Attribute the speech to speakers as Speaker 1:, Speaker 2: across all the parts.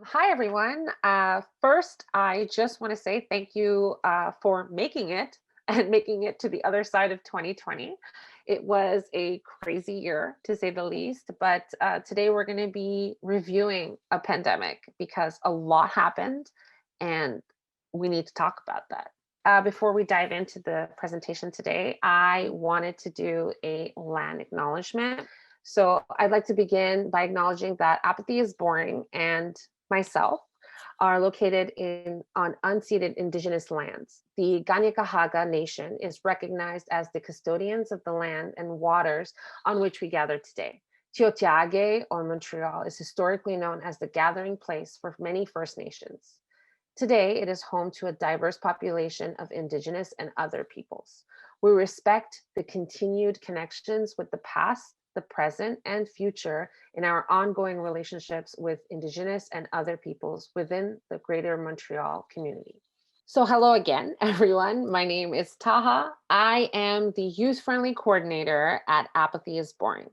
Speaker 1: Hi, everyone. First, I just want to say thank you for making it and making it to the other side of 2020. It was a crazy year, to say the least, but today we're going to be reviewing a pandemic because a lot happened and we need to talk about that. Before we dive into the presentation today, I wanted to do a land acknowledgement. So I'd like to begin by acknowledging that apathy is boring and myself are located on unceded indigenous lands. The Kanien'kehá:ka Nation is recognized as the custodians of the land and waters on which we gather today. Tiohtià:ke, or Montreal, is historically known as the gathering place for many First Nations. Today, it is home to a diverse population of Indigenous and other peoples. We respect the continued connections with the past, the present, and future in our ongoing relationships with Indigenous and other peoples within the Greater Montreal community. So, hello again, everyone. My name is Taha. I am the youth friendly coordinator at Apathy is Boring,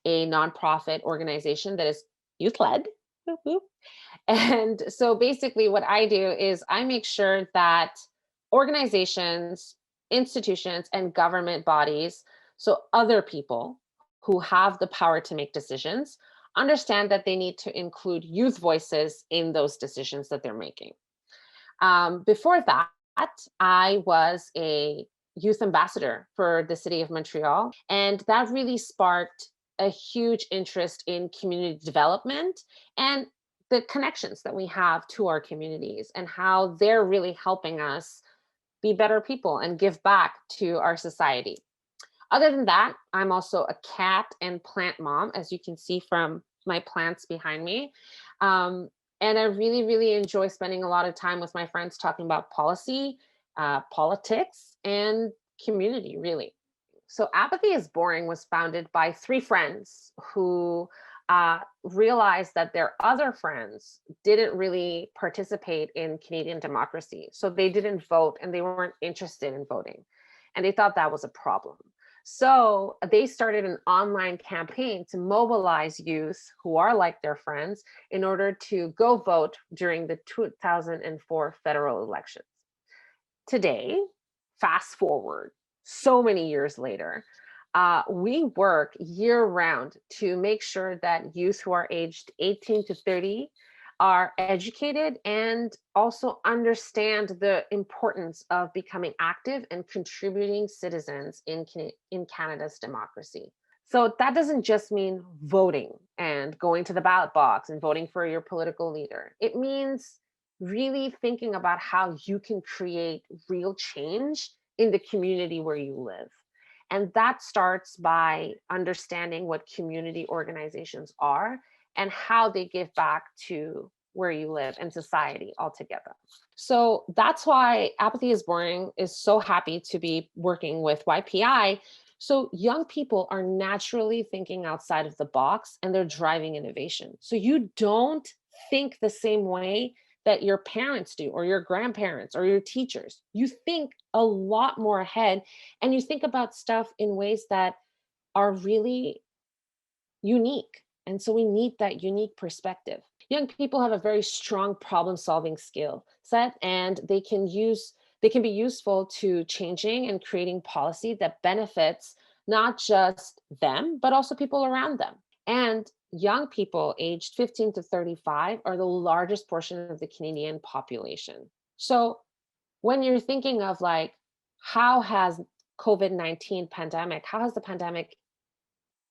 Speaker 1: a nonprofit organization that is youth led. And so basically, what I do is I make sure that organizations, institutions, and government bodies, so other people who have the power to make decisions, understand that they need to include youth voices in those decisions that they're making. Before that, I was a youth ambassador for the city of Montreal, and that really sparked a huge interest in community development and the connections that we have to our communities and how they're really helping us be better people and give back to our society. Other than that, I'm also a cat and plant mom, as you can see from my plants behind me. Um, and I really, really enjoy spending a lot of time with my friends talking about policy, politics, and community, really. So, Apathy is Boring was founded by three friends who realized that their other friends didn't really participate in Canadian democracy. So, they didn't vote and they weren't interested in voting. And they thought that was a problem. So they started an online campaign to mobilize youth who are like their friends in order to go vote during the 2004 federal elections. Today, fast forward so many years later, we work year round to make sure that youth who are aged 18 to 30 are educated and also understand the importance of becoming active and contributing citizens in Canada's democracy. So that doesn't just mean voting and going to the ballot box and voting for your political leader. It means really thinking about how you can create real change in the community where you live. And that starts by understanding what community organizations are and how they give back to where you live and society altogether. So that's why Apathy is Boring is so happy to be working with YPI. So young people are naturally thinking outside of the box and they're driving innovation. So you don't think the same way that your parents do, or your grandparents, or your teachers. You think a lot more ahead and you think about stuff in ways that are really unique. And so we need that unique perspective. Young people have a very strong problem solving skill set and they can be useful to changing and creating policy that benefits not just them but also people around them. And young people aged 15 to 35 are the largest portion of the Canadian population. So when you're thinking of like how has COVID-19 pandemic, how has the pandemic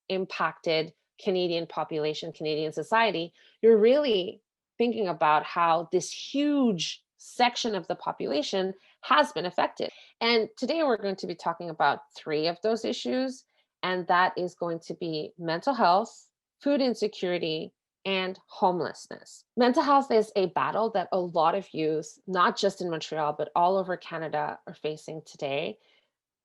Speaker 1: impacted Canadian population, Canadian society, you're really thinking about how this huge section of the population has been affected. And today we're going to be talking about three of those issues, and that is going to be mental health, food insecurity, and homelessness. Mental health is a battle that a lot of youth, not just in Montreal, but all over Canada, are facing today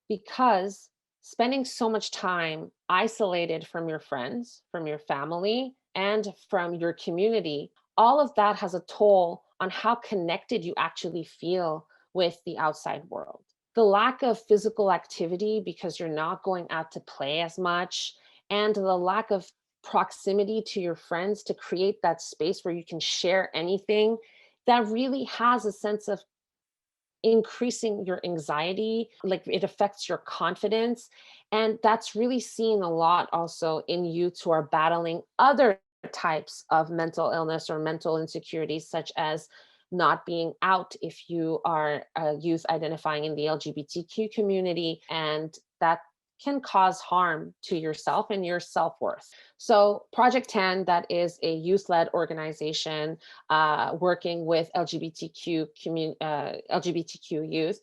Speaker 1: because spending so much time isolated from your friends, from your family, and from your community, all of that has a toll on how connected you actually feel with the outside world. The lack of physical activity because you're not going out to play as much, and the lack of
Speaker 2: proximity to your friends, to create that space where you can share anything, that really has a sense of increasing your anxiety, like it affects your confidence. And that's really seen a lot also in youths who are battling other types of mental illness or mental insecurities, such as not being out if you are a youth identifying in the LGBTQ community. And that can cause harm to yourself and your self worth. So, Project 10, that is a youth led organization working with LGBTQ youth,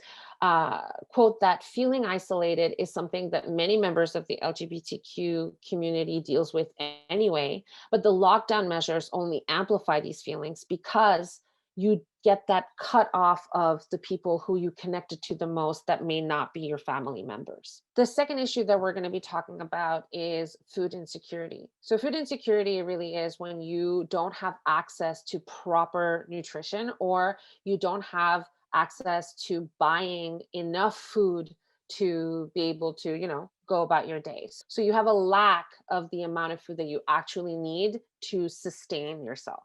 Speaker 2: quote that feeling isolated is something that many members of the LGBTQ community deals with anyway, but the lockdown measures only amplify these feelings because you get that cut off of the people who you connected to the most that may not be your family members. The second issue that we're going to be talking about is food insecurity. So, food insecurity really is when you don't have access to proper nutrition, or you don't have access to buying enough food to be able to, go about your days. So, you have a lack of the amount of food that you actually need to sustain yourself.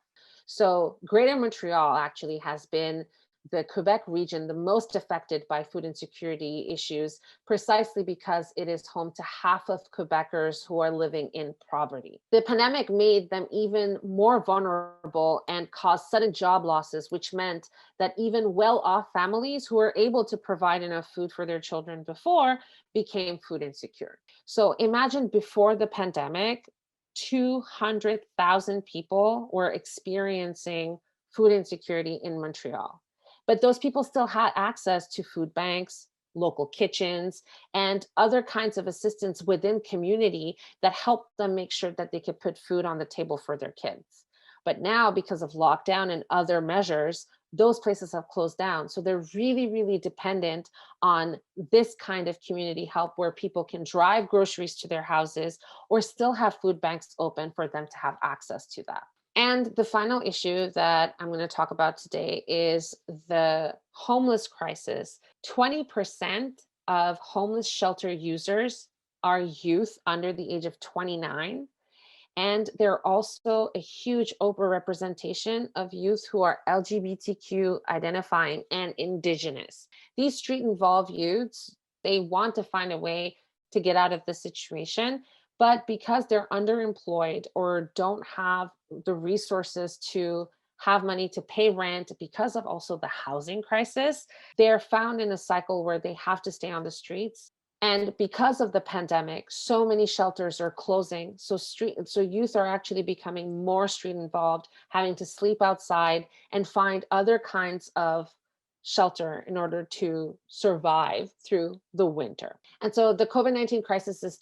Speaker 2: So, Greater Montreal actually has been the Quebec region the most affected by food insecurity issues, precisely because it is home to half of Quebecers who are living in poverty. The pandemic made them even more vulnerable and caused sudden job losses, which meant that even well off families who were able to provide enough food for their children before became food insecure. So, imagine before the pandemic, 200,000 people were experiencing food insecurity in Montreal. But those people still had access to food banks, local kitchens, and other kinds of assistance within community that helped them make sure that they could put food on the table for their kids. But now, because of lockdown and other measures, those places have closed down. So they're really, really dependent on this kind of community help where people can drive groceries to their houses or still have food banks open for them to have access to that. And the final issue that I'm going to talk about today is the homeless crisis. 20% of homeless shelter users are youth under the age of 29. And there are also a huge overrepresentation of youth who are LGBTQ identifying and Indigenous. These street involved youths, they want to find a way to get out of the situation, but because they're underemployed or don't have the resources to have money to pay rent because of also the housing crisis, they're found in a cycle where they have to stay on the streets. And because of the pandemic, so many shelters are closing. So youth are actually becoming more street involved, having to sleep outside and find other kinds of shelter in order to survive through the winter. And so the COVID-19 crisis is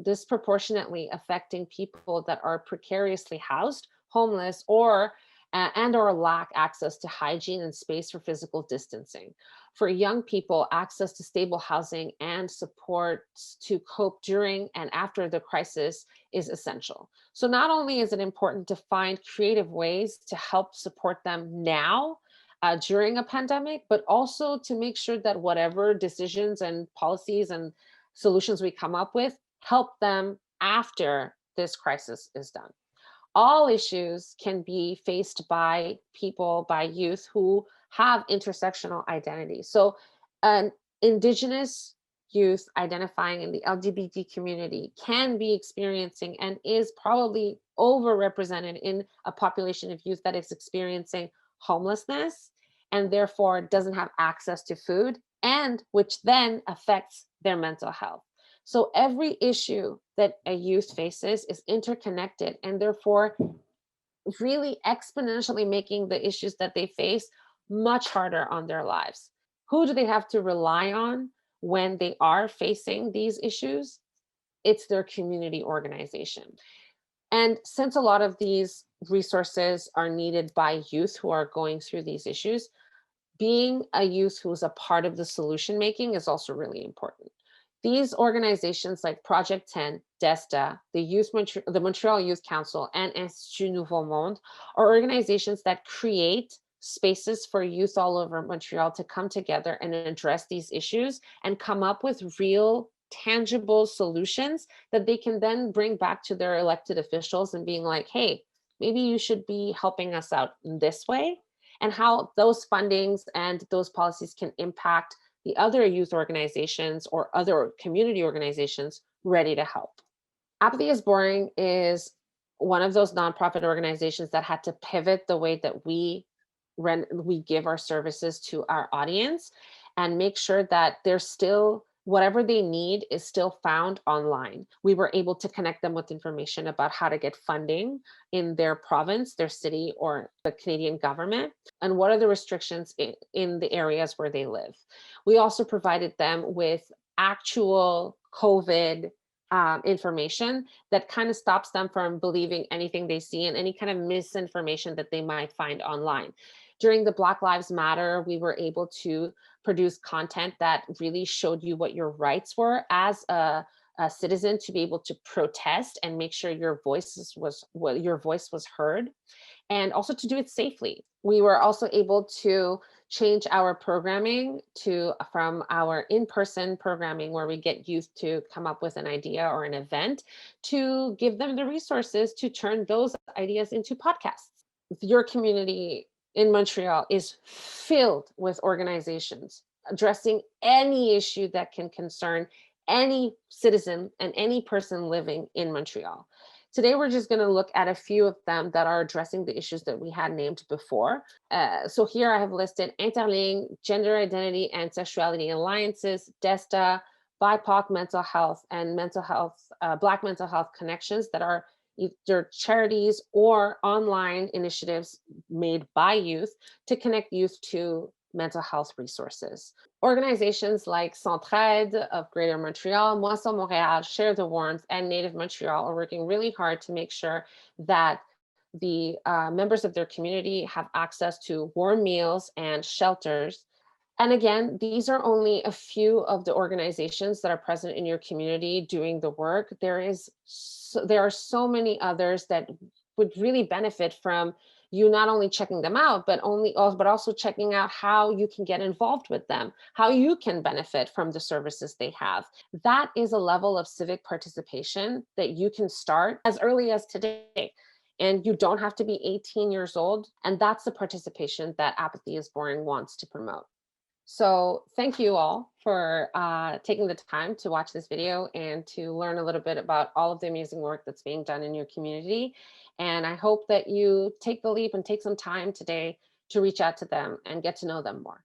Speaker 2: disproportionately affecting people that are precariously housed, homeless, or and or lack access to hygiene and space for physical distancing. For young people, access to stable housing and supports to cope during and after the crisis is essential. So not only is it important to find creative ways to help support them now during a pandemic, but also to make sure that whatever decisions and policies and solutions we come up with help them after this crisis is done. All issues can be faced by people, by youth who have intersectional identity. So, an Indigenous youth identifying in the LGBT community can be experiencing and is probably overrepresented in a population of youth that is experiencing homelessness and therefore doesn't have access to food, and which then affects their mental health. So every issue that a youth faces is interconnected and therefore really exponentially making the issues that they face much harder on their lives. Who do they have to rely on when they are facing these issues? It's their community organization. And since a lot of these resources are needed by youth who are going through these issues, being a youth who's a part of the solution making is also really important. These organizations like Project 10, DESTA, the Montreal Youth Council, and Institut Nouveau Monde are organizations that create spaces for youth all over Montreal to come together and address these issues and come up with real tangible solutions that they can then bring back to their elected officials and being like, hey, maybe you should be helping us out in this way, and how those fundings and those policies can impact the other youth organizations or other community organizations ready to help. Apathy is Boring is one of those nonprofit organizations that had to pivot the way that we give our services to our audience, and make sure that there's still whatever they need is still found online. We were able to connect them with information about how to get funding in their province, their city, or the Canadian government, and what are the restrictions in the areas where they live. We also provided them with actual COVID information that kind of stops them from believing anything they see and any kind of misinformation that they might find online. During the Black Lives Matter, we were able to produce content that really showed you what your rights were as a citizen, to be able to protest and make sure your voice was heard, and also to do it safely. We were also able to change our programming from our in-person programming, where we get youth to come up with an idea or an event, to give them the resources to turn those ideas into podcasts. Your community in Montreal is filled with organizations addressing any issue that can concern any citizen and any person living in Montreal. Today, we're just going to look at a few of them that are addressing the issues that we had named before. So here I have listed Interligne, Gender Identity and Sexuality Alliances, DESTA, BIPOC Mental Health, and Black Mental Health Connections, that are either charities or online initiatives made by youth to connect youth to mental health resources. Organizations like Centraide of Greater Montreal, Moisson Montréal, Share the Warmth, and Native Montreal are working really hard to make sure that the members of their community have access to warm meals and shelters. And again, these are only a few of the organizations that are present in your community doing the work. There are so many others that would really benefit from you not only checking them out, but also checking out how you can get involved with them, how you can benefit from the services they have. That is a level of civic participation that you can start as early as today. And you don't have to be 18 years old. And that's the participation that Apathy is Boring wants to promote. So thank you all for taking the time to watch this video and to learn a little bit about all of the amazing work that's being done in your community. And I hope that you take the leap and take some time today to reach out to them and get to know them more.